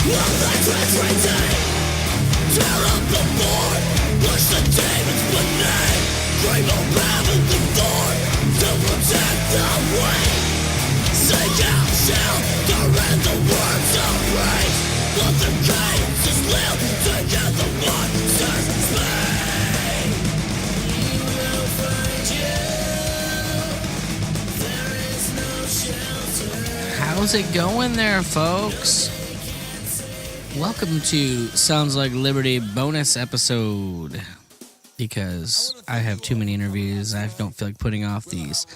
How's it going there, folks? Welcome to Sounds Like Liberty bonus episode. Because I have too many interviews, I don't feel like putting off these.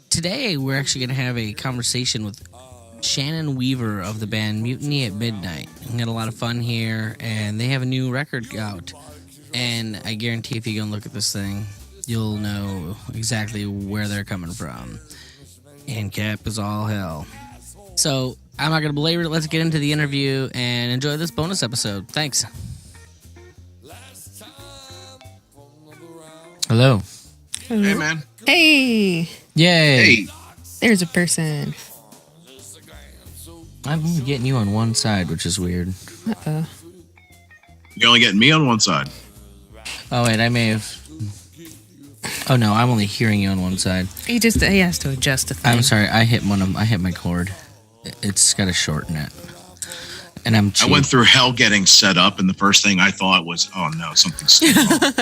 Today, we're actually going to have a conversation with Shannon Weaver of the band Mutiny at Midnight. We had a lot of fun here, and they have a new record out. And I guarantee if you go and look at this thing, you'll know exactly where they're coming from. And cap is all hell. So, I'm not going to belabor it. Let's get into the interview and enjoy this bonus episode. Thanks. Hello. Hey, man. Hey. Yay. Hey. There's a person. I'm only getting you on one side, which is weird. Uh-oh. You're only getting me on one side. Oh, wait, I may have... Oh, no, I'm only hearing you on one side. He has to adjust the thing. I'm sorry, I hit my cord. It's got to shorten it. And I'm cheap. I went through hell getting set up, and the first thing I thought was, oh, no, something's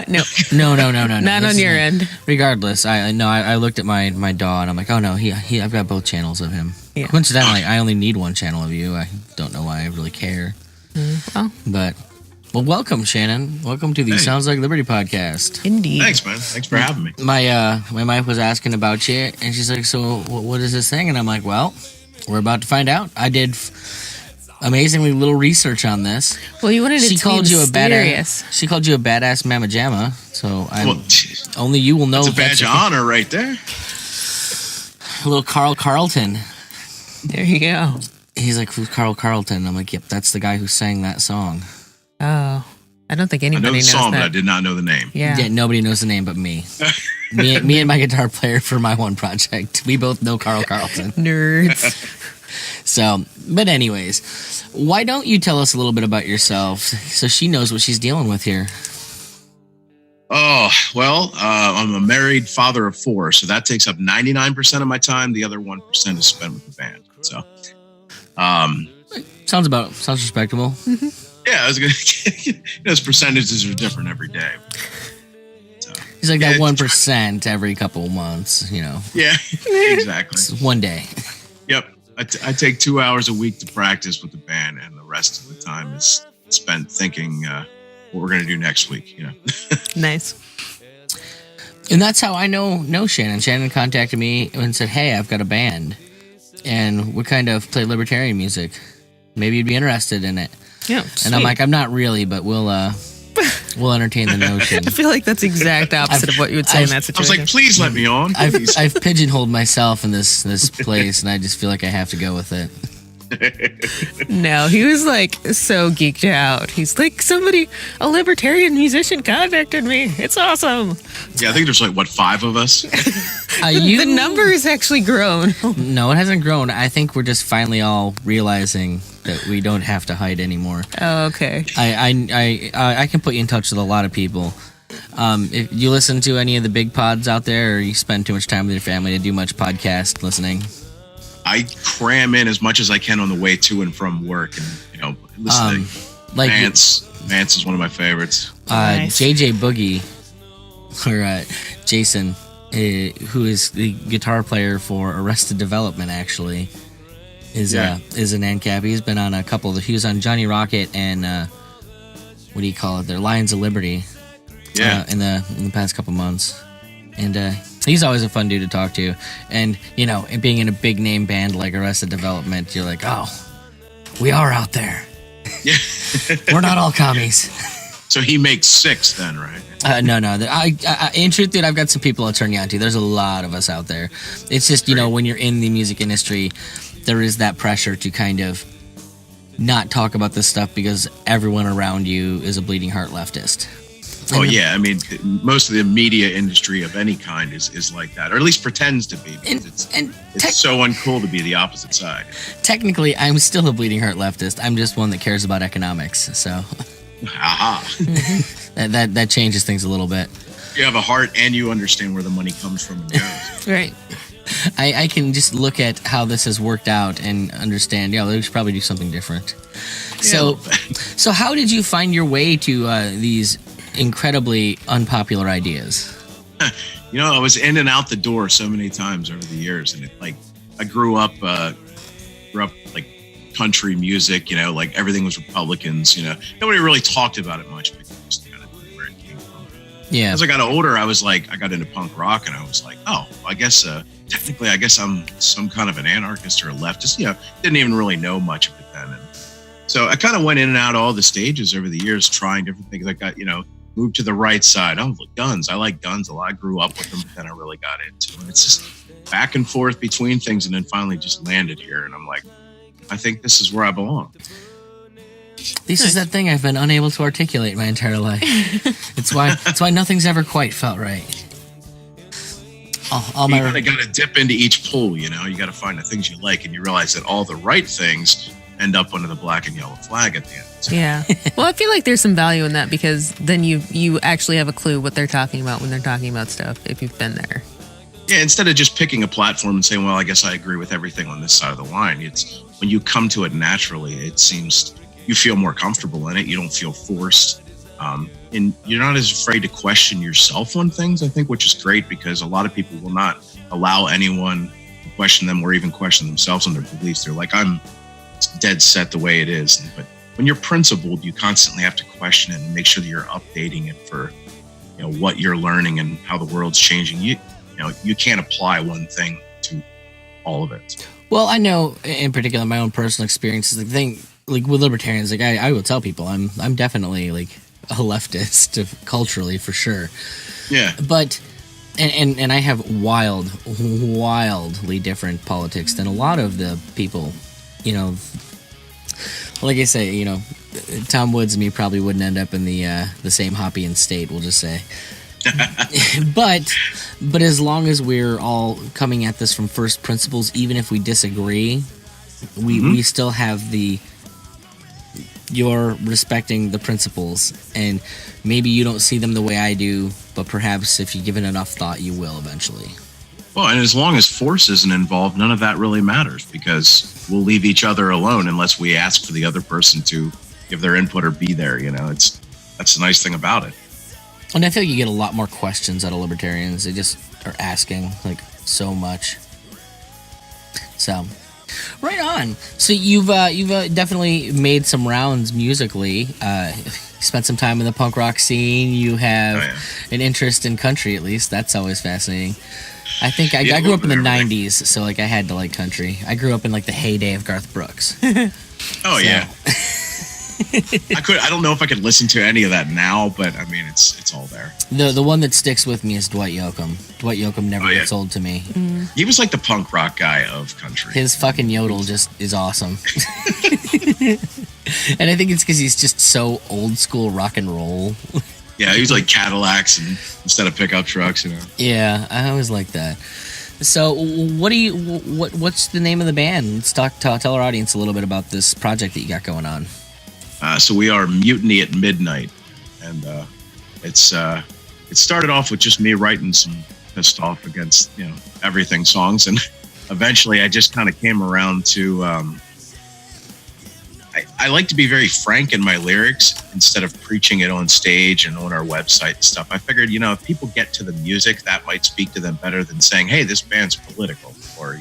No. No. Not on your end. Regardless, I looked at my DAW, and I'm like, oh, no, I've got both channels of him. Yeah. Coincidentally, I only need one channel of you. I don't know why I really care. Well, welcome, Shannon. Welcome to the Sounds Like Liberty podcast. Indeed. Thanks, man. Thanks for having me. My wife was asking about you, and she's like, so what is this thing? And I'm like, well, we're about to find out. I did amazingly little research on this. Well, you wanted it to be mysterious. She called you a badass mamma jamma, so only you will know. It's a badge of honor right there. A little Carl Carlton. There you go. He's like, who's Carl Carlton? I'm like, yep, that's the guy who sang that song. Oh, I don't think anybody knows I know the song, that. but I did not know the name. Yeah, nobody knows the name but me. me and my guitar player for my one project. We both know Carl Carlton. Nerds. So, but anyways, why don't you tell us a little bit about yourself so she knows what she's dealing with here? Oh, well, I'm a married father of 4, so that takes up 99% of my time. The other 1% is spent with the band. So, sounds respectable. Mm-hmm. Yeah, I was gonna. Those percentages are different every day. So, He's like that 1% every couple of months, you know. Yeah, exactly. It's one day. Yep. I take 2 hours a week to practice with the band, and the rest of the time is spent thinking what we're going to do next week. You know. Nice. And that's how I know Shannon. Shannon contacted me and said, "Hey, I've got a band, and we kind of play libertarian music. Maybe you'd be interested in it." Yeah. And I'm like, "I'm not really, but we'll entertain the notion." I feel like that's the exact opposite of what you would say in that I situation. was like, please let me on. I've pigeonholed myself in this place, and I just feel like I have to go with it. No, he was like so geeked out. He's like, a libertarian musician contacted me. It's awesome. Yeah, I think there's like, 5 of us? The number has actually grown. No, it hasn't grown. I think we're just finally all realizing that we don't have to hide anymore. Oh, okay. I can put you in touch with a lot of people. If you listen to any of the big pods out there, or you spend too much time with your family to do much podcast listening? I cram in as much as I can on the way to and from work, and listening. Like Vance is one of my favorites. Nice. JJ Boogie, or Jason, who is the guitar player for Arrested Development, actually, is an ANCAP. He's been on a couple he was on Johnny Rocket and what do you call it? Their Lions of Liberty. Yeah. In the past couple months, and he's always a fun dude to talk to. And and being in a big name band like Arrested Development, you're like, oh, we are out there. Yeah. We're not all commies. So he makes 6 then, right? No. In truth, dude, I've got some people I'll turn you on to. There's a lot of us out there. It's just, when you're in the music industry, there is that pressure to kind of not talk about this stuff because everyone around you is a bleeding heart leftist. Oh yeah, I mean, most of the media industry of any kind is like that, or at least pretends to be. Because it's so uncool to be the opposite side. Technically, I'm still a bleeding heart leftist. I'm just one that cares about economics. So, aha, that changes things a little bit. You have a heart, and you understand where the money comes from and goes. Right. I can just look at how this has worked out and understand. Yeah, they should probably do something different. Yeah, So how did you find your way to these incredibly unpopular ideas? You know, I was in and out the door so many times over the years, and I grew up like country music. You know, like everything was Republicans. You know, nobody really talked about it much, but you just kind of knew where it came from. Yeah. As I got older, I got into punk rock, and I was like, oh, I guess technically, I guess I'm some kind of an anarchist or a leftist. You know, didn't even really know much of it then. And so I kind of went in and out all the stages over the years, trying different things. I got, moved to the right side. Oh, guns. I like guns a lot. I grew up with them, but then I really got into them. It's just back and forth between things, and then finally just landed here. And I'm like, I think this is where I belong. This is that thing I've been unable to articulate my entire life. It's why nothing's ever quite felt right. You kind of got to dip into each pool, you know. You got to find the things you like, and you realize that all the right things end up under the black and yellow flag at the end. So. Yeah. Well, I feel like there's some value in that, because then you actually have a clue what they're talking about when they're talking about stuff, if you've been there. Yeah, instead of just picking a platform and saying, well, I guess I agree with everything on this side of the line. It's when you come to it naturally, it seems you feel more comfortable in it. You don't feel forced. And you're not as afraid to question yourself on things, I think, which is great, because a lot of people will not allow anyone to question them or even question themselves on their beliefs. They're like, I'm dead set the way it is. But when you're principled, you constantly have to question it and make sure that you're updating it for, what you're learning and how the world's changing. You can't apply one thing to all of it. Well, I know in particular my own personal experiences, the thing like with libertarians, like I will tell people I'm definitely like a leftist culturally for sure. Yeah. But and I have wildly different politics than a lot of the people, like I say, Tom Woods and me probably wouldn't end up in the same Hoppian state, we'll just say. but as long as we're all coming at this from first principles, even if we disagree, we still have you're respecting the principles, and maybe you don't see them the way I do, but perhaps if you give it enough thought, you will eventually. Well, and as long as force isn't involved, none of that really matters, because we'll leave each other alone unless we ask for the other person to give their input or be there. That's the nice thing about it. And I feel like you get a lot more questions out of libertarians. They just are asking like so much. So, right on. So you've definitely made some rounds musically. Spent some time in the punk rock scene. You have an interest in country, at least. That's always fascinating. I think I grew up in the 90s, so like I had to like country. I grew up in like the heyday of Garth Brooks. Yeah. I don't know if I could listen to any of that now, but I mean, it's all there. The one that sticks with me is Dwight Yoakam. Dwight Yoakam never gets old to me. He was like the punk rock guy of country. His fucking yodel just is awesome. And I think it's because he's just so old school rock and roll. Yeah, he was like Cadillacs instead of pickup trucks, Yeah, I always like that. So, what's the name of the band? Let's tell our audience a little bit about this project that you got going on. So we are Mutiny at Midnight, and it started off with just me writing some pissed off against everything songs, and eventually I just kind of came around to I like to be very frank in my lyrics instead of preaching it on stage and on our website and stuff. I figured if people get to the music, that might speak to them better than saying, hey, this band's political, or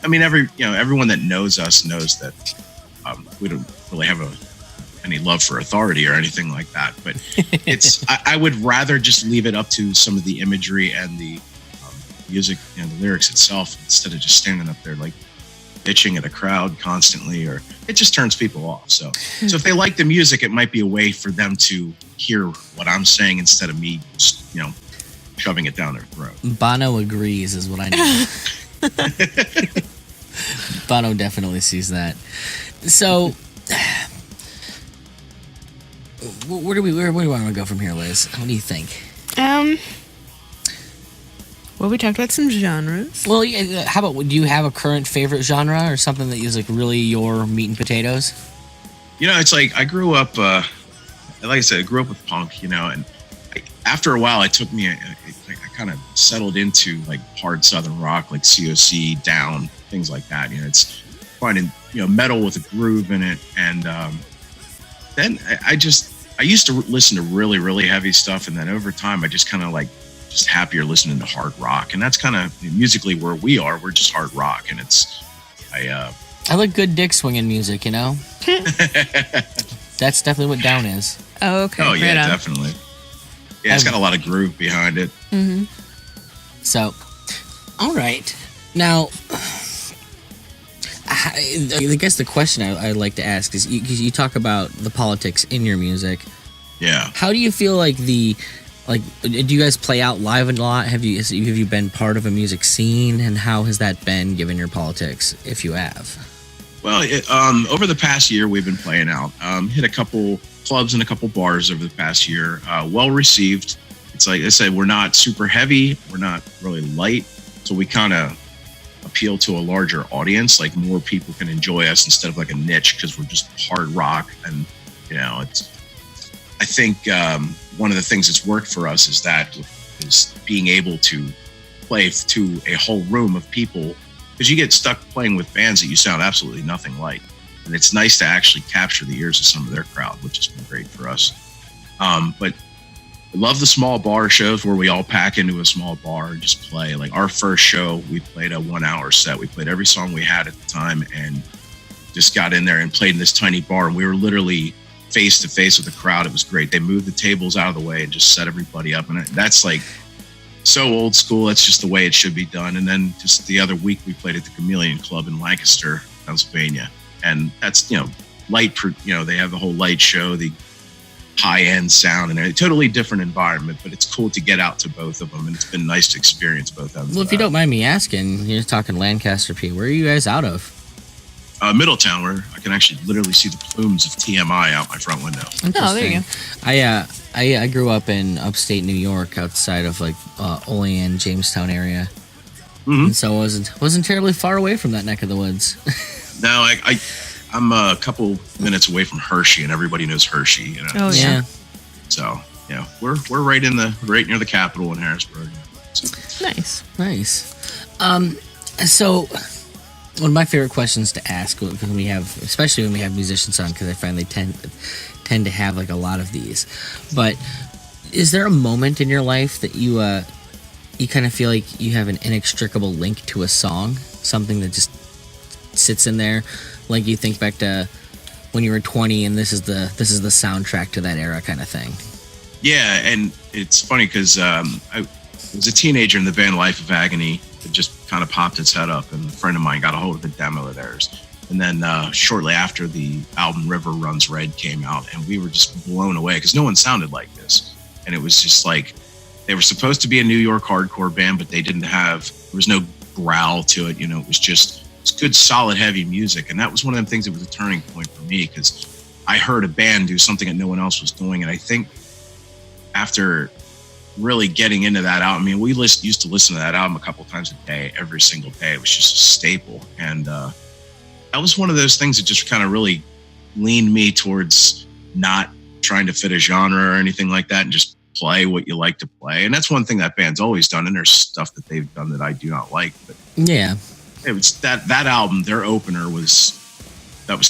everyone that knows us knows that we don't really have any love for authority or anything like that, but I would rather just leave it up to some of the imagery and the music and the lyrics itself, instead of just standing up there like bitching at a crowd constantly, or it just turns people off. So if they like the music, it might be a way for them to hear what I'm saying instead of me just, shoving it down their throat. Bono agrees is what I know. Bono definitely sees that. So where do we want to go from here, Liz? What do you think? Well, we talked about some genres. Well, yeah, how about, do you have a current favorite genre or something that is like really your meat and potatoes? It's like I grew up, like I said, I grew up with punk, and after a while, I kind of settled into like hard Southern rock, like COC, Down, things like that. It's finding, metal with a groove in it. And then I used to listen to really, really heavy stuff. And then over time, I just kind of like, just happier listening to hard rock. And that's kind of musically where we are. We're just hard rock. And I like good dick swinging music, That's definitely what Down is. Oh, okay. Oh, yeah, right definitely. Yeah, it's got a lot of groove behind it. Mm-hmm. So, all right. Now, I guess the question I'd like to ask is, you talk about the politics in your music. Yeah. How do you feel like do you guys play out live a lot? Have you been part of a music scene, and how has that been given your politics, if you have? Well, over the past year, we've been playing out. Hit a couple clubs and a couple bars over the past year. Well received. It's like I said, we're not super heavy. We're not really light. So we kind of appeal to a larger audience. Like more people can enjoy us instead of like a niche, because we're just hard rock. And, I think one of the things that's worked for us is being able to play to a whole room of people, because you get stuck playing with bands that you sound absolutely nothing like. And it's nice to actually capture the ears of some of their crowd, which has been great for us. But I love the small bar shows where we all pack into a small bar and just play. Like our first show, we played a 1 hour set. We played every song we had at the time and just got in there and played in this tiny bar. And we were literally face to face with the crowd. It was great. They moved the tables out of the way and just set everybody up. And that's like so old school. That's just the way it should be done. And then just the other week we played at the Chameleon Club in Lancaster, Pennsylvania. And that's, light, they have the whole light show, the high end sound, and a totally different environment, but it's cool to get out to both of them. And it's been nice to experience both of them. Well, if you don't mind me asking, you're talking Lancaster, P. Where are you guys out of? Middletown, where I can actually literally see the plumes of TMI out my front window. Oh, there you go. I grew up in upstate New York, outside of like Olean, Jamestown area, and so I wasn't terribly far away from that neck of the woods. No, I'm a couple minutes away from Hershey, and everybody knows Hershey. Oh yeah. So we're right near the Capitol in Harrisburg. So. Nice. So. One of my favorite questions to ask especially when we have musicians on, because I find they tend to have like a lot of these. But is there a moment in your life that you kind of feel like you have an inextricable link to a song, something that just sits in there, like you think back to when you were 20 and this is the soundtrack to that era kind of thing? Yeah, and it's funny because I was a teenager in the band Life of Agony. It just kind of popped its head up, and a friend of mine got a hold of a demo of theirs. And then shortly after, the album River Runs Red came out, and we were just blown away because no one sounded like this. And it was just like, they were supposed to be a New York hardcore band, but there was no growl to it. It was just good, solid, heavy music. And that was one of the things that was a turning point for me, because I heard a band do something that no one else was doing. And I think after really getting into that album, we used to listen to that album a couple times a day, every single day. It was just a staple. And that was one of those things that just kind of really leaned me towards not trying to fit a genre or anything like that, and just play what you like to play. And that's one thing that band's always done. And there's stuff that they've done that I do not like, but yeah, it was that album, their opener was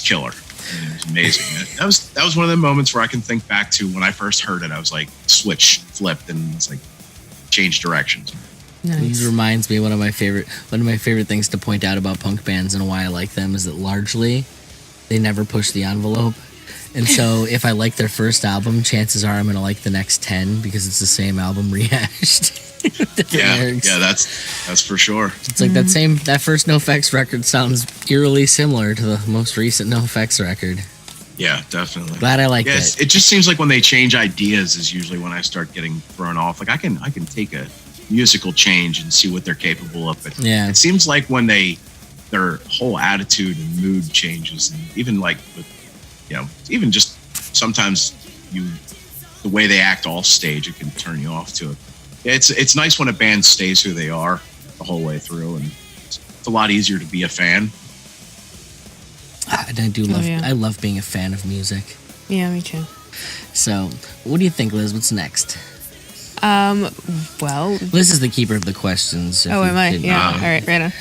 killer. It was amazing. That was one of the moments where I can think back to when I first heard it. I was like, switch flipped, and it's like changed directions. Nice. It reminds me, one of my favorite things to point out about punk bands and why I like them is that largely they never push the envelope. And so if I like their first album, chances are I'm going to like the next 10 because it's the same album rehashed. Yeah, that's for sure. It's like that first NoFX record sounds eerily similar to the most recent NoFX record. Yeah, definitely. Glad I like it. It just seems like when they change ideas is usually when I start getting thrown off. Like I can take a musical change and see what they're capable of. But yeah, it seems like when their whole attitude and mood changes, and even like with, even just sometimes the way they act off stage, it can turn you off to it. It's nice when a band stays who they are the whole way through, and it's a lot easier to be a fan. And I do love. I love being a fan of music. Yeah, me too. So, what do you think, Liz? What's next? Well, Liz is the keeper of the questions. Oh, am I? Yeah. All right, right on.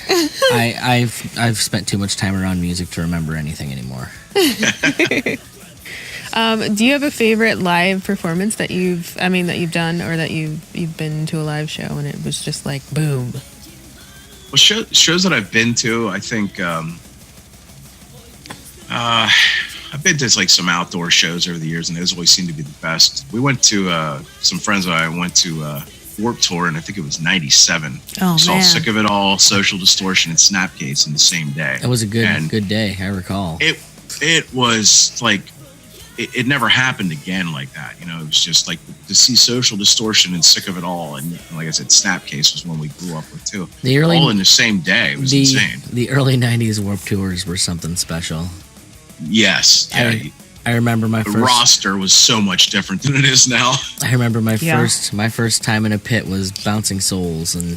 I've spent too much time around music to remember anything anymore. Do you have a favorite live performance that you've done, or that you've been to a live show and it was just like boom? Well, shows that I've been to, I think I've been to like some outdoor shows over the years, and those always seem to be the best. We went to some friends and I went to Warped Tour, and I think it was '97. Oh, Saw man. Sick of It All, Social Distortion, and Snapcase in the same day. That was a good day. I recall. It was like it never happened again like that. You know, it was just like to see Social Distortion and Sick of It All, and like I said, Snapcase was one we grew up with too. All in the same day. It was insane. The early '90s Warped Tours were something special. Yes. Yeah. I remember my The first roster was so much different than it is now. I remember my first time in a pit was Bouncing Souls, and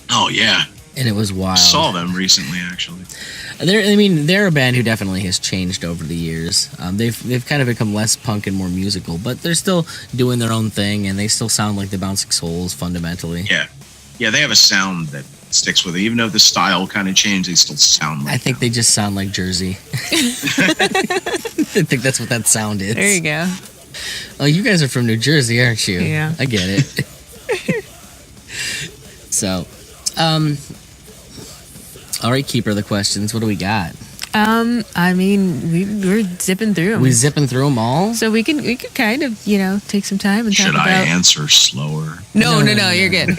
oh yeah, and it was wild. I saw them recently, actually. They're a band who definitely has changed over the years. They've kind of become less punk and more musical, but they're still doing their own thing, and they still sound like the Bouncing Souls fundamentally. Yeah, they have a sound that sticks with it. Even though the style kind of changed, they still sound like I think they just sound like Jersey. I think that's what that sound is. There you go. Oh, you guys are from New Jersey, aren't you? Yeah. I get it. So, all right, keeper of the questions. What do we got? We're zipping through them. We zipping through them all? So we could kind of, take some time and Should talk about... I answer slower? No, you're good.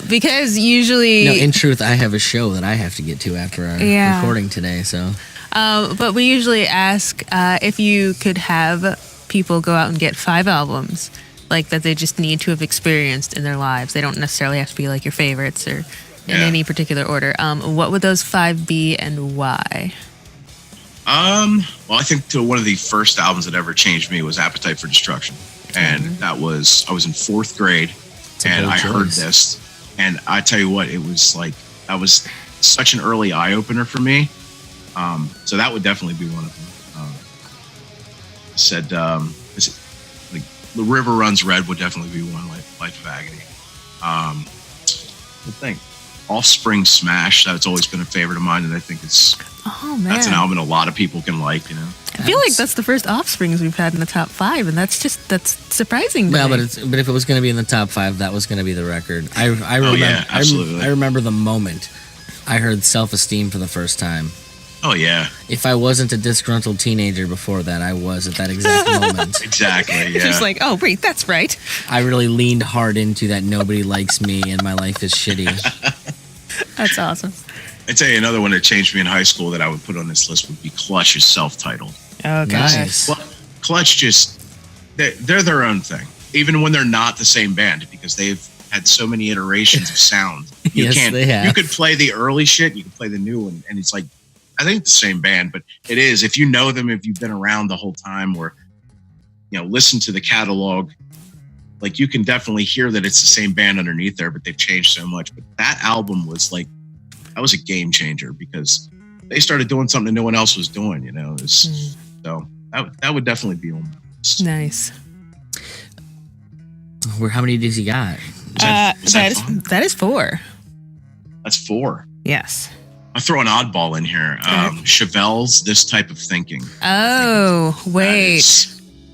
Because usually... No, in truth, I have a show that I have to get to after our recording today, so... but we usually ask if you could have people go out and get 5 albums, like that they just need to have experienced in their lives. They don't necessarily have to be like your favorites or in any particular order. What would those 5 be and why? Well, I think one of the first albums that ever changed me was Appetite for Destruction. And I was in 4th grade, and I heard this. And I tell you what, it was like, that was such an early eye-opener for me. So that would definitely be one of them. Like The River Runs Red would definitely be one. Life of Agony. I think Offspring Smash. That's always been a favorite of mine, and I think that's an album a lot of people can like. I feel like that's the first Offsprings we've had in the top 5, and that's surprising. To me. But if it was going to be in the top 5, that was going to be the record. I remember. Absolutely. I remember the moment I heard Self Esteem for the first time. Oh, yeah. If I wasn't a disgruntled teenager before that, I was at that exact moment. Exactly, yeah. Just like, oh, wait, that's right. I really leaned hard into that nobody likes me and my life is shitty. That's awesome. I tell you, another one that changed me in high school that I would put on this list would be Clutch's Self-Titled. Oh, nice. Well, Clutch they're their own thing, even when they're not the same band, because they've had so many iterations of sound. They have. You could play the early shit, you could play the new one, and it's like, I think the same band, but it is, if you know them, if you've been around the whole time, or listen to the catalog, like you can definitely hear that it's the same band underneath there, but they've changed so much. But that album was like, that was a game changer, because they started doing something no one else was doing, So that would definitely be on my list. Nice. How many did you got? That is 4. That's 4. Yes. I'll throw an oddball in here. Chevelle's This Type of Thinking. Oh, wait.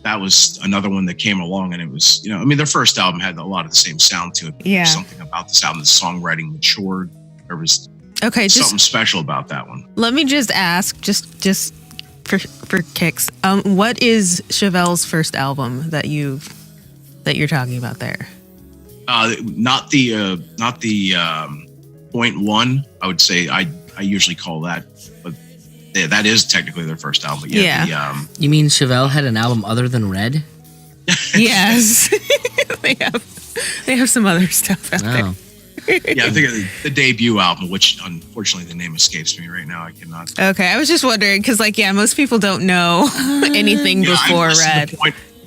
That was another one that came along, and it was, their first album had a lot of the same sound to it. Yeah. There was something about this album, the songwriting matured. There was something special about that one. Let me just ask, just for kicks, what is Chevelle's first album that you're talking about there? Not the Point One. I would say I usually call that, but that is technically their first album. But you mean Chevelle had an album other than Red? Yes, they have some other stuff out there. Yeah, I think the debut album, which unfortunately the name escapes me right now. I cannot. Okay, I was just wondering because, most people don't know anything before Red.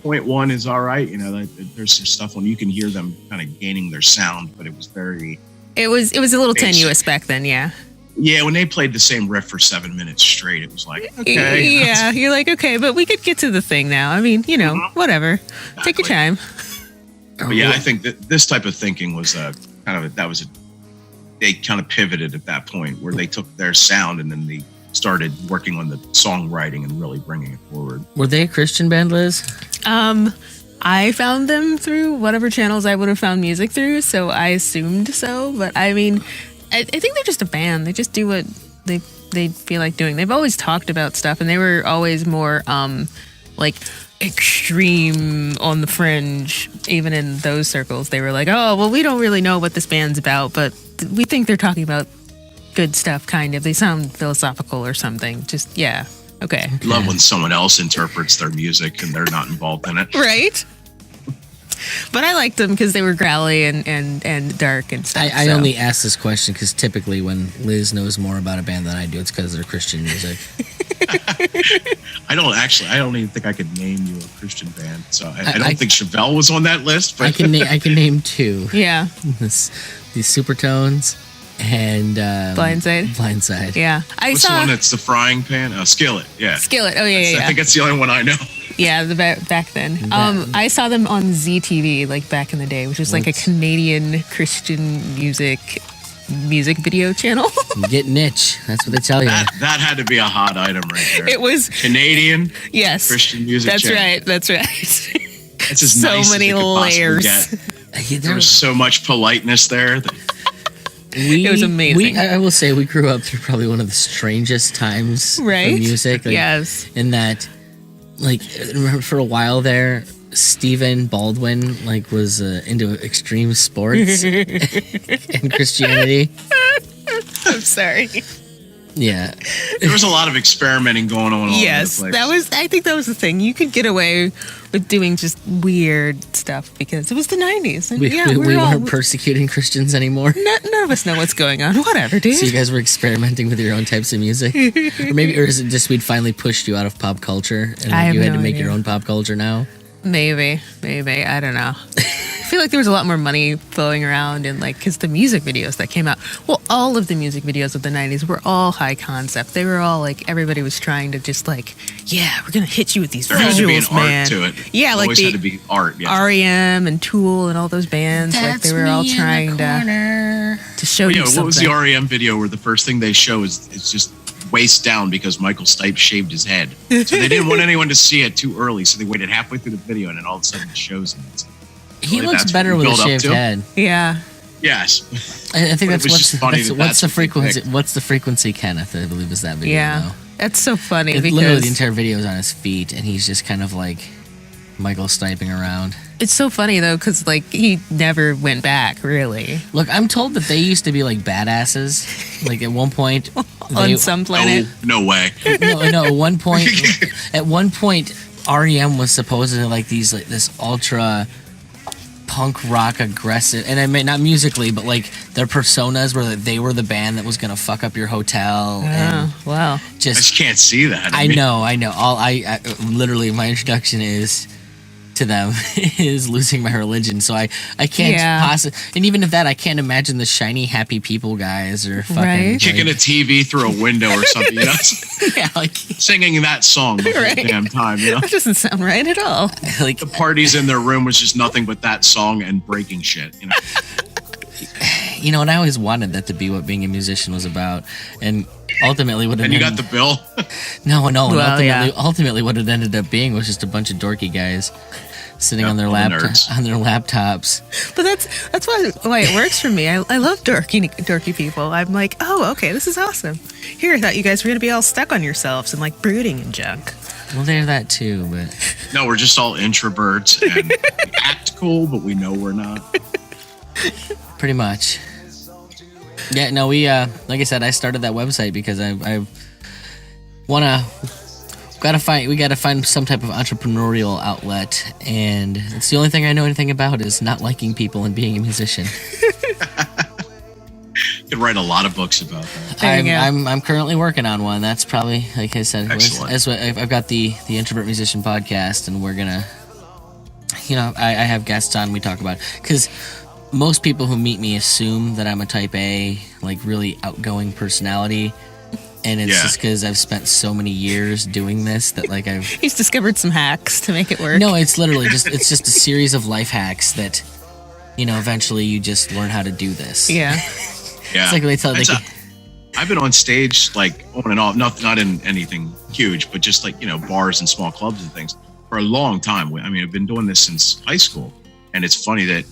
1.1 is all right. You know, there's some stuff when you can hear them kind of gaining their sound, but it was very. It was a little basic. Tenuous back then, yeah. Yeah, when they played the same riff for 7 minutes straight, it was like, okay. Yeah, you're like, okay, but we could get to the thing now. I mean, you know, whatever. Exactly. Take your time. But yeah, I think that this type of thinking was they kind of pivoted at that point where they took their sound and then they started working on the songwriting and really bringing it forward. Were they a Christian band, Liz? I found them through whatever channels I would have found music through, so I assumed so. But I mean, I think they're just a band. They just do what they feel like doing. They've always talked about stuff, and they were always more like extreme on the fringe. Even in those circles, they were like, "Oh, well, we don't really know what this band's about, but we think they're talking about good stuff. Kind of. They sound philosophical or something. Just yeah." Okay. Love when someone else interprets their music and they're not involved in it. Right. But I liked them because they were growly and dark and stuff. I only ask this question because typically when Liz knows more about a band than I do, it's because they're Christian music. I don't even think I could name you a Christian band. So I don't think Chevelle was on that list. But I can name two. Yeah. These Supertones and Blindside. Yeah. What's the one that's the frying pan? Skillet. Yeah. Skillet. Oh, yeah. I think that's the only one I know. Yeah, back then. I saw them on ZTV, like back in the day, which was like a Canadian Christian music video channel. Get niche. That's what they tell you. That had to be a hot item right there. It was Canadian yes, Christian music channel. That's right. That's as so nice many as it could layers. Get. There was so much politeness there. It was amazing. I will say we grew up through probably one of the strangest times for music. Like, yes. In that, like, remember for a while there, Stephen Baldwin was into extreme sports and Christianity. I'm sorry. Yeah, there was a lot of experimenting going on. Yes, I think that was the thing. You could get away with doing just weird stuff because it was the 90s. And we weren't persecuting Christians anymore. None of us know what's going on. Whatever, dude. So you guys were experimenting with your own types of music, or is it just we'd finally pushed you out of pop culture and you had to make your own pop culture now? Maybe. I don't know. I feel like there was a lot more money flowing around and because the music videos that came out, well, all of the music videos of the 90s were all high concept. They were all everybody was trying to just we're going to hit you with these there visuals, has to be an man. Art to it. Yeah, always had to be art. Yeah. REM and Tool and all those bands, they were all trying to show you something. What was the REM video where the first thing they show is just waist down because Michael Stipe shaved his head. So they didn't want anyone to see it too early, so they waited halfway through the video and then all of a sudden it shows him. He looks better with a shaved head. Yeah. Yes. I think that's what's the frequency. Picked. What's the frequency, Kenneth? I believe is that video. Yeah. Though. That's so funny because literally the entire video is on his feet and he's just kind of Michael sniping around. It's so funny though because he never went back really. Look, I'm told that they used to be badasses. At one point on some planet. No way. No. At one point, REM was supposedly this ultra punk rock aggressive, and I mean not musically, but their personas were that they were the band that was gonna fuck up your hotel. And wow! I just can't see that. I know. All I literally my introduction is to them is losing my religion, so I can't possibly, and even if that, I can't imagine the shiny happy people guys or fucking kicking a TV through a window or something. Yeah, singing that song the whole damn time. That doesn't sound right at all. The parties in their room was just nothing but that song and breaking shit. And I always wanted that to be what being a musician was about, and ultimately and you got the bill. No. Ultimately, what it ended up being was just a bunch of dorky guys sitting on their laptops. But that's why it works for me. I love dorky people. I'm like, oh, okay, this is awesome. Here, I thought you guys were gonna be all stuck on yourselves and brooding and junk. Well, they're that too, but no, we're just all introverts and we act cool, but we know we're not. Pretty much. Yeah, no, we like I said, I started that website because I we gotta find some type of entrepreneurial outlet, and it's the only thing I know anything about is not liking people and being a musician. You could write a lot of books about that. I'm currently working on one. That's probably, like I said, excellent. I've got the Introvert Musician podcast, and we're gonna I have guests on. We talk about because most people who meet me assume that I'm a type A, like really outgoing personality. And it's just because I've spent so many years doing this that like He's discovered some hacks to make it work. No, it's literally just a series of life hacks that, eventually you just learn how to do this. Yeah. Yeah. It's like they tell I've been on stage like on and off, not in anything huge, but just like, bars and small clubs and things for a long time. I mean, I've been doing this since high school. And it's funny that,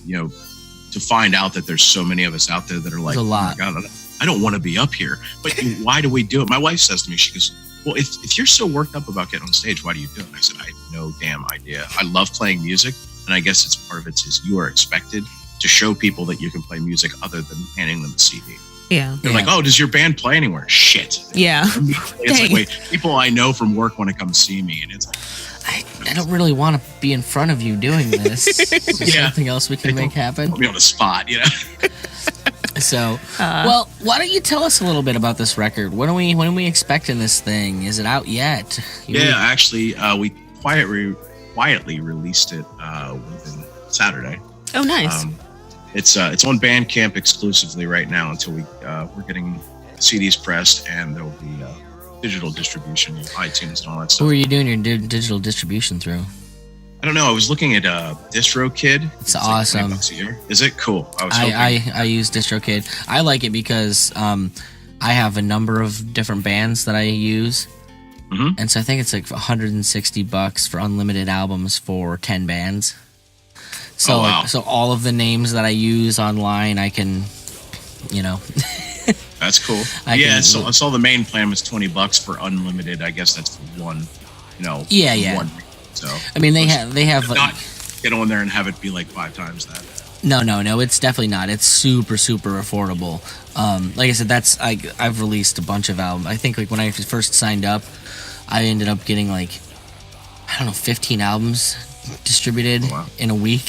to find out that there's so many of us out there that are like, a lot. Oh my God, I don't want to be up here. But why do we do it? My wife says to me, she goes, well, if you're so worked up about getting on stage, why do you do it? And I said, I have no damn idea. I love playing music. And I guess it's part of it is you are expected to show people that you can play music other than handing them a CD. Yeah. They're like, oh, does your band play anywhere? Shit. Yeah. It's like, wait, people I know from work want to come see me. And it's like, I don't really want to be in front of you doing this. Is there something else we can make happen? Put me on the spot, So, well, why don't you tell us a little bit about this record? When are we expecting this thing? Is it out yet? Actually, we quietly released it within Saturday. Oh, nice. It's on Bandcamp exclusively right now until we're getting CDs pressed, and there will be digital distribution, iTunes and all that stuff. Who are you doing your digital distribution through? I don't know. I was looking at DistroKid. It's awesome. Like $20 a year. Is it cool? I use DistroKid. I like it because I have a number of different bands that I use. Mm-hmm. And so I think it's like $160 for unlimited albums for 10 bands. So, so all of the names that I use online, I can, That's cool. So I saw the main plan was $20 for unlimited. I guess that's for one, Yeah. One. So I mean, they have not get on there and have it be like 5 times that. No, it's definitely not. It's super affordable. Like I said, I've released a bunch of albums. I think like when I first signed up, I ended up getting 15 albums distributed in a week.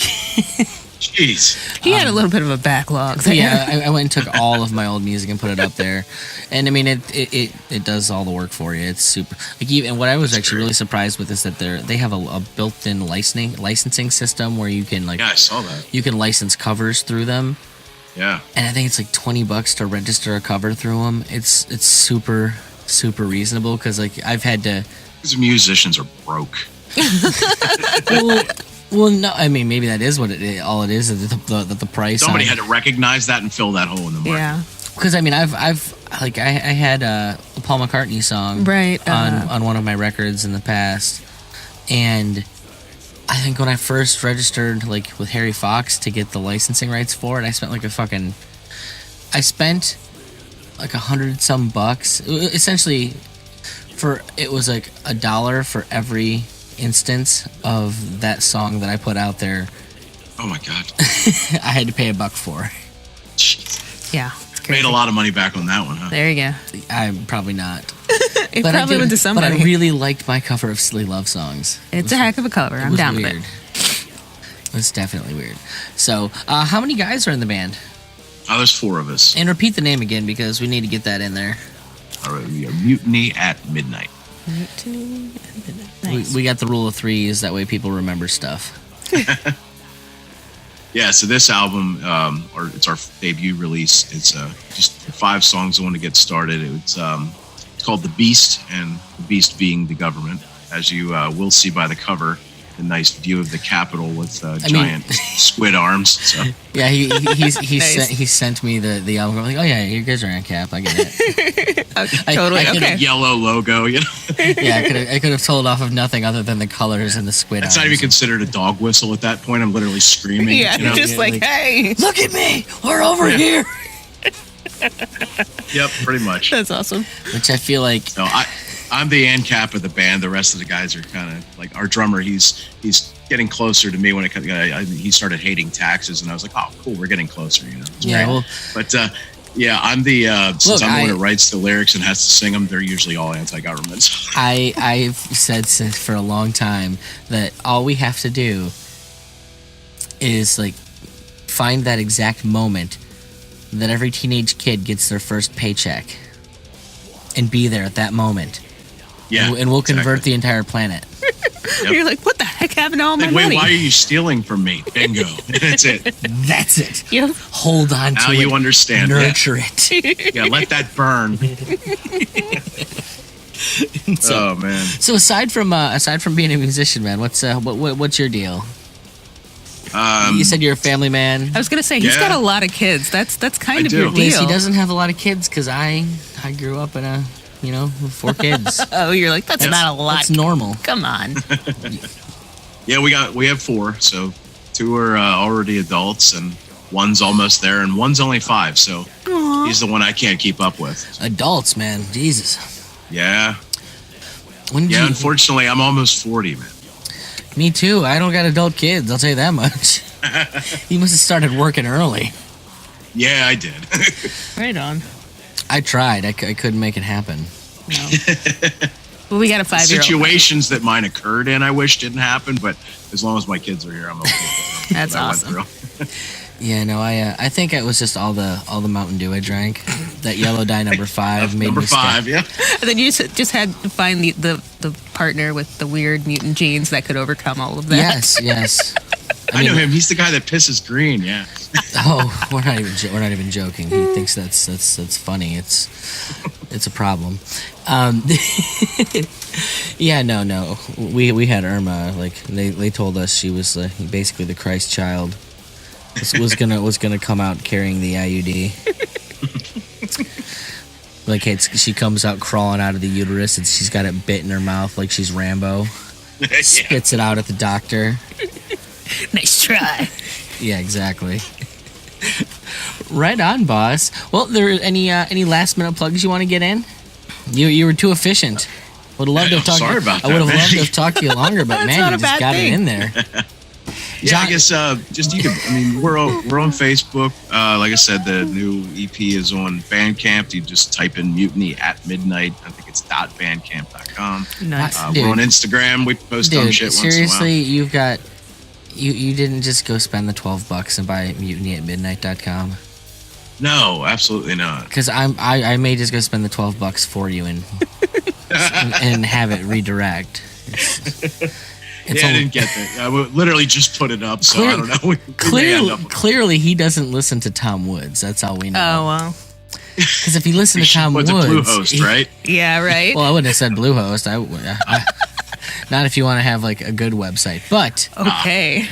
Jeez. He had a little bit of a backlog there. Yeah, I went and took all of my old music and put it up there. And I mean, it does all the work for you. It's super. And what I was actually really surprised with is that they have a built-in licensing system where you can I saw that. You can license covers through them. Yeah. And I think it's like $20 to register a cover through them. It's super reasonable because I've had to. These musicians are broke. Well, no, I mean maybe that is what all it is the price. Somebody had to recognize that and fill that hole in the market. Yeah, because I mean I had a Paul McCartney song on one of my records in the past, and I think when I first registered with Harry Fox to get the licensing rights for it, I spent I spent $100 essentially it was $1 for every instance of that song that I put out there. Oh my God. I had to pay $1 for. Jeez. Yeah. Made a lot of money back on that one, huh? There you go. I'm probably not. It probably went to somebody. But I really liked my cover of Silly Love Songs. It's a heck of a cover. I'm down with it. It's definitely weird. So, how many guys are in the band? There's 4 of us. And repeat the name again because we need to get that in there. All right, we are Mutiny at Midnight. Nice. We got the rule of 3s. That way people remember stuff. Yeah, so this album, it's our debut release. It's just 5 songs I want to get started. It's called The Beast, and the Beast being the government. As you will see by the cover, a nice view of the Capitol with giant squid arms. So. Yeah, he Nice. sent me the album. I'm like, oh yeah, you guys are on Cap. I get it. Totally. Okay. Yellow logo, Yeah, I could have told off of nothing other than the colors and the squid It's arms. not even considered a dog whistle at that point. I'm literally screaming. Yeah, just hey, look at me, we're over here. Yep, pretty much. That's awesome. Which I feel like. So I'm the ANCAP of the band. The rest of the guys are kind of like our drummer. He's getting closer to me when he started hating taxes, and I was like, oh, cool, we're getting closer, Yeah. Well, but I'm the since I'm the one who writes the lyrics and has to sing them. They're usually all anti-government. I've said for a long time that all we have to do is find that exact moment that every teenage kid gets their first paycheck and be there at that moment. Yeah, and we'll convert the entire planet. Yep. You're like, what the heck like having all my Wait, money. why are you stealing from me? Bingo. That's it. That's it. Yep. Hold on Now to it. you understand. Nurture it. Yeah, let that burn. Oh man. So aside from being a musician, man, what's your deal? You said you're a family man. I was gonna say he's Yeah. got a lot of kids. That's kind I of do. your Liz, deal. he doesn't have a lot of kids because I grew up in a with 4 kids. Oh, you're like that's not a lot. That's normal. Come on. Yeah, we have 4, so 2 are already adults, and 1's almost there, and 1's only 5. So he's the one I can't keep up with. Adults, man, Jesus. Yeah, When did yeah. you, Unfortunately, I'm almost 40, man. Me too. I don't got adult kids. I'll tell you that much. You must have started working early. Yeah, I did. Right on. I tried. I couldn't make it happen. No. Well, we got a 5-year-old. Situations that mine occurred in, I wish didn't happen, but as long as my kids are here, I'm okay. That's I went awesome. through. Yeah, no, I think it was just all the Mountain Dew I drank. That yellow dye number 5 made Number me 5, yeah. And then you just had to find the partner with the weird mutant genes that could overcome all of that. Yes. I know him. He's the guy that pisses green. Yeah. Oh, we're not even joking. He thinks that's funny. It's a problem. Yeah, no. We had Irma. Like they told us she was basically the Christ child. Was gonna come out carrying the IUD. Like she comes out crawling out of the uterus and she's got it bit in her mouth like she's Rambo. Yeah. Spits it out at the doctor. Nice try. Yeah, exactly. Right on, boss. Well, there any last minute plugs you want to get in? You were too efficient. Would love to have talked. Sorry about I would have that, loved to man. have talked to you longer, but That's man, not you a just bad got thing. it in there. Yeah, John- I guess just you can. I mean, we're on Facebook. Like I said, the new EP is on Bandcamp. You just type in Mutiny at Midnight. I think it's .bandcamp.com. Nice. Dude. We're on Instagram. We post dumb Dude, shit seriously, once you've got you didn't just go spend the $12 and buy mutinyatmidnight.com. in a while. No, absolutely not. Because I may just go spend the $12 for you and have it redirect. It's I only- didn't get that. I literally just put it up, so I don't know. We may end up with- Clearly, he doesn't listen to Tom Woods. That's all we know. Oh well. Because if he listened we to should Tom put Woods, the Bluehost, right? Yeah. Right. Well, I wouldn't have said Bluehost. Not if you want to have like a good website, but Okay.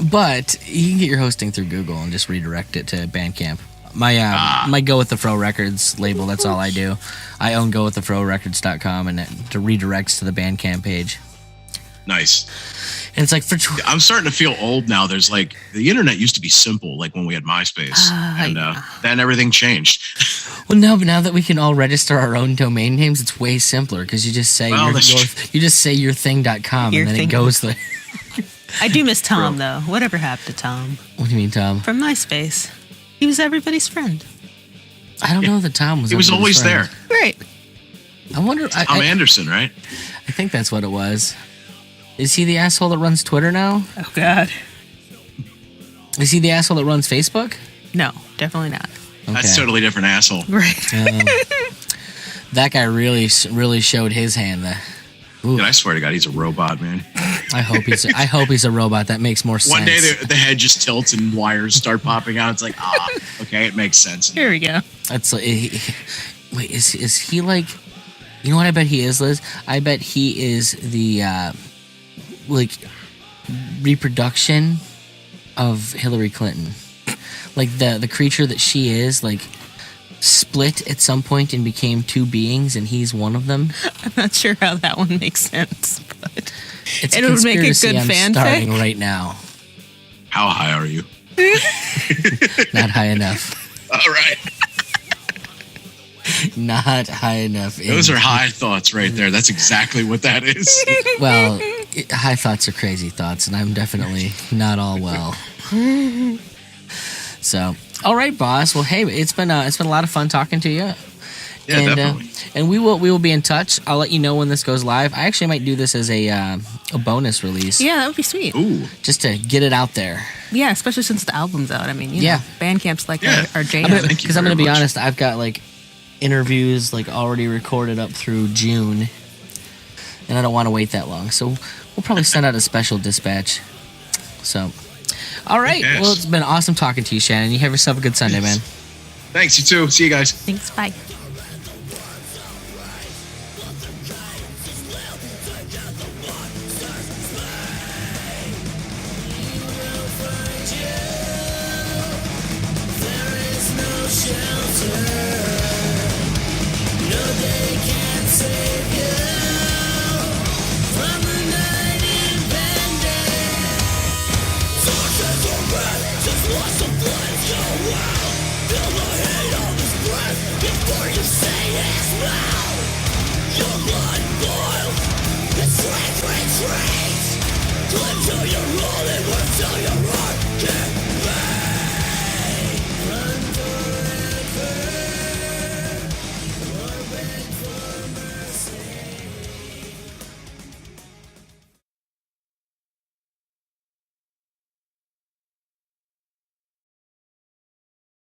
you can get your hosting through Google and just redirect it to Bandcamp. My Go With The Fro Records label. That's all I do. I own GoWithTheFroRecords.com, and it redirects to the Bandcamp page. Nice. And it's like for I'm starting to feel old now. There's like the internet used to be simple, like when we had MySpace, and then everything changed. well, no, but now that we can all register our own domain names, it's way simpler because you just say you just say yourthing.com and then it goes there. I do miss Tom though. Whatever happened to Tom What do you mean, Tom? from MySpace? He was everybody's friend. I don't know that Tom was. He was everybody's always friend. there. Right. I wonder. Tom Anderson, right? I think that's what it was. Is he the asshole that runs Twitter now? Oh God. Is he the asshole that runs Facebook? No, definitely not. That's totally different asshole. Right. That guy really showed his hand. Dude, I swear to God, he's a robot, man. I hope he's a robot. That makes more sense. One day the head just tilts and wires start popping out. It's like, okay, it makes sense. Here we go. That's like, wait, is he like? You know what I bet he is, Liz? I bet he is the like reproduction of Hillary Clinton. Like the creature that she is, like split at some point and became 2 beings, and he's one of them. I'm not sure how that one makes sense, but It's it a would make a conspiracy good I'm fanfic. starting right now. How high are you? Not high enough. All right. Not high enough. Those are high thoughts right there. That's exactly what that is. Well, high thoughts are crazy thoughts, and I'm definitely not all well. So, all right, boss. Well, hey, it's been a lot of fun talking to you. Yeah, and, definitely. And we will be in touch. I'll let you know when this goes live. I actually might do this as a bonus release. yeah, that would be sweet. Ooh. Just to get it out there. Yeah, especially since the album's out. I mean, you Yeah. know, Bandcamp's like Yeah. our jam. Thank you Because I'm very going to be much. honest, I've got like interviews like already recorded up through June. and I don't want to wait that long. So we'll probably send out a special dispatch. So, all right. Yes. Well, it's been awesome talking to you, Shannon. You have yourself a good Sunday, man. Thanks, you too. See you guys. Thanks. Bye. Before you say it's loud, your blood boils, it's retreat. Cling to your role and work till your heart can't